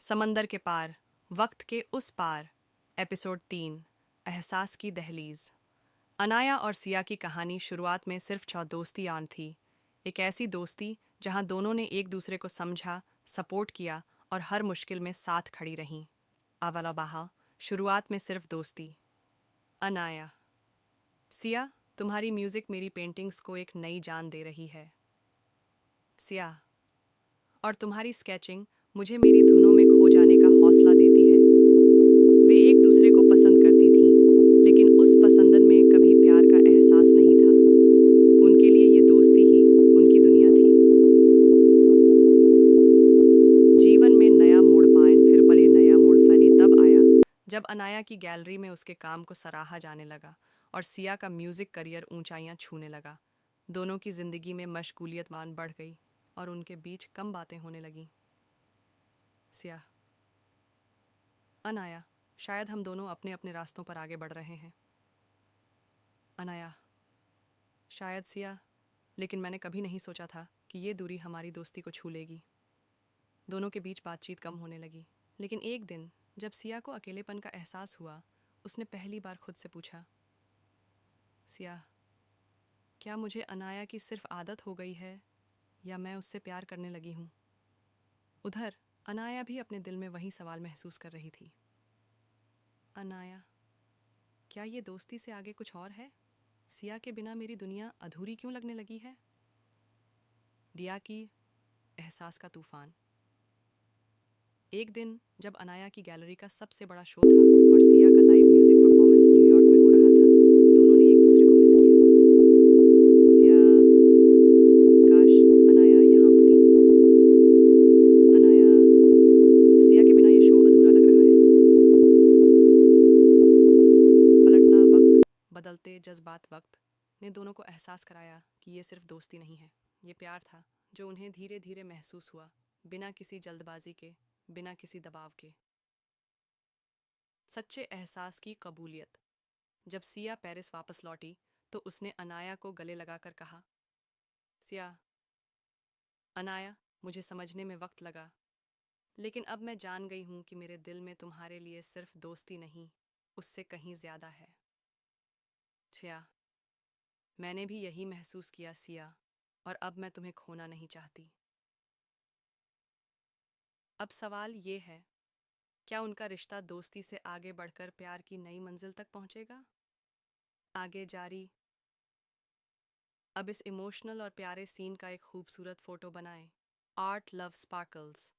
समंदर के पार, वक्त के उस पार। एपिसोड 3, एहसास की दहलीज। अनाया और सिया की कहानी शुरुआत में सिर्फ दोस्ती यान थी। एक ऐसी दोस्ती जहां दोनों ने एक दूसरे को समझा, सपोर्ट किया और हर मुश्किल में साथ खड़ी रहीं। अवला बहा, शुरुआत में सिर्फ दोस्ती। अनाया: सिया, तुम्हारी म्यूजिक मेरी पेंटिंग्स को एक नई जान दे रही है। सिया: और तुम्हारी स्केचिंग मुझे मेरी धुनों में खो जाने का हौसला देती है। वे एक दूसरे को पसंद करती थीं, लेकिन उस पसंदन में कभी प्यार का एहसास नहीं था। उनके लिए ये दोस्ती ही उनकी दुनिया थी। जीवन में नया मोड़ पाएं, फिर भले नया मोड़ फनी तब आया जब अनाया की गैलरी में उसके काम को सराहा जाने लगा और सिया का म्यूजिक करियर ऊंचाइयां छूने लगा। दोनों की जिंदगी में मशगूलियत मान बढ़ गई और उनके बीच कम बातें होने लगीं। सिया: अनाया, शायद हम दोनों अपने अपने रास्तों पर आगे बढ़ रहे हैं। अनाया: शायद सिया, लेकिन मैंने कभी नहीं सोचा था कि ये दूरी हमारी दोस्ती को छू लेगी। दोनों के बीच बातचीत कम होने लगी, लेकिन एक दिन जब सिया को अकेलेपन का एहसास हुआ, उसने पहली बार खुद से पूछा, सिया, क्या मुझे अनाया की सिर्फ आदत हो गई है या मैं उससे प्यार करने लगी हूँ? उधर अनाया भी अपने दिल में वही सवाल महसूस कर रही थी। अनाया: क्या ये दोस्ती से आगे कुछ और है? सिया के बिना मेरी दुनिया अधूरी क्यों लगने लगी है? रिया की एहसास का तूफान। एक दिन जब अनाया की गैलरी का सबसे बड़ा शो था और सिया का लाइव म्यूजिक परफॉर्मेंस न्यूयॉर्क में हो रहा था, दोनों ने एक दूसरे को मिस किया। सिया: काश अनाया यहाँ होती। अनाया: सिया के बिना ये शो अधूरा लग रहा है। पलटता वक्त, बदलते जज्बात वक्त ने दोनों को एहसास कराया कि ये सिर्फ दोस्ती नहीं है, ये प्यार था जो उन्हें धीरे धीरे महसूस हुआ, बिना किसी जल्दबाजी के, बिना किसी दबाव के। सच्चे एहसास की कबूलियत। जब सिया पेरिस वापस लौटी तो उसने अनाया को गले लगाकर कहा, सिया, अनाया, मुझे समझने में वक्त लगा, लेकिन अब मैं जान गई हूं कि मेरे दिल में तुम्हारे लिए सिर्फ दोस्ती नहीं, उससे कहीं ज्यादा है। छिया: मैंने भी यही महसूस किया सिया, और अब मैं तुम्हें खोना नहीं चाहती। अब सवाल ये है, क्या उनका रिश्ता दोस्ती से आगे बढ़कर प्यार की नई मंजिल तक पहुंचेगा? आगे जारी। अब इस इमोशनल और प्यारे सीन का एक खूबसूरत फोटो बनाएं। Art love sparkles.